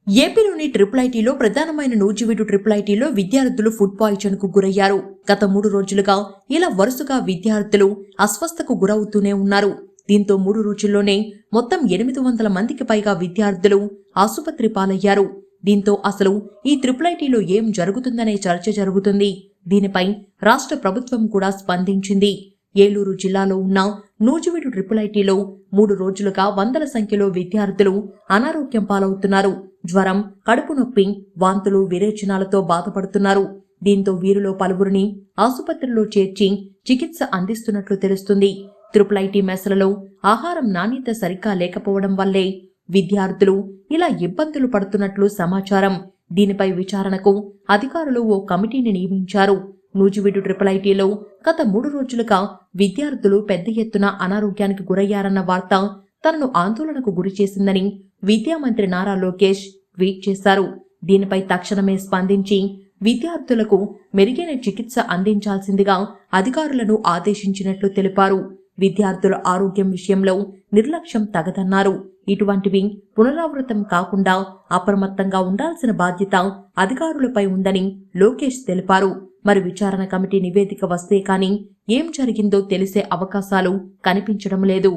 ఏపీలోని ట్రిపుల్ ఐటీలో ప్రధానమైన నూజివీడు ట్రిపుల్ ఐటీలో విద్యార్థులు ఫుడ్ పాయిజన్ కు గురయ్యారు. గత 3 రోజులుగా ఇలా వరుసగా విద్యార్థులు అస్వస్థకు గురవుతూనే ఉన్నారు. దీంతో 3 రోజుల్లోనే మొత్తం 800 మందికి పైగా విద్యార్థులు ఆసుపత్రి పాలయ్యారు. దీంతో అసలు ఈ ట్రిపుల్ ఐటీలో ఏం జరుగుతుందనే చర్చ జరుగుతుంది. దీనిపై రాష్ట్ర ప్రభుత్వం కూడా స్పందించింది. ఏలూరు జిల్లాలో ఉన్న నూజివీడు ట్రిపుల్ ఐటీలో 3 రోజులుగా వందల సంఖ్యలో విద్యార్థులు అనారోగ్యం పాలవుతున్నారు. జ్వరం, కడుపు నొప్పి, వాంతులు, విరేచనాలతో బాధపడుతున్నారు. దీంతో వీరిలో పలువురిని ఆసుపత్రిలో చేర్చి చికిత్స అందిస్తున్నట్లు తెలుస్తుంది. ట్రిపుల్ ఐటీ మెస్లలో ఆహారం నాణ్యత సరిగ్గా లేకపోవడం వల్లే విద్యార్థులు ఇలా ఇబ్బందులు పడుతున్నట్లు సమాచారం. దీనిపై విచారణకు అధికారులు ఓ కమిటీని నియమించారు. నూజివీడు ట్రిపుల్ ఐటీలో గత 3 రోజులుగా విద్యార్థులు పెద్ద ఎత్తున అనారోగ్యానికి గురయ్యారన్న వార్త తనను ఆందోళనకు గురిచేసిందని విద్యామంత్రి నారా లోకేష్ ట్వీట్ చేశారు. దీనిపై తక్షణమే స్పందించి విద్యార్థులకు మెరుగైన చికిత్స అందించాల్సిందిగా అధికారులను ఆదేశించినట్లు తెలిపారు. విద్యార్థుల ఆరోగ్యం విషయంలో నిర్లక్ష్యం తగదన్నారు. ఇటువంటివి పునరావృతం కాకుండా అప్రమత్తంగా ఉండాల్సిన బాధ్యత అధికారులపై ఉందని లోకేష్ తెలిపారు. మరి విచారణ కమిటీ నివేదిక వస్తే కానీ ఏం జరిగిందో తెలిసే అవకాశాలు కనిపించడం లేదు.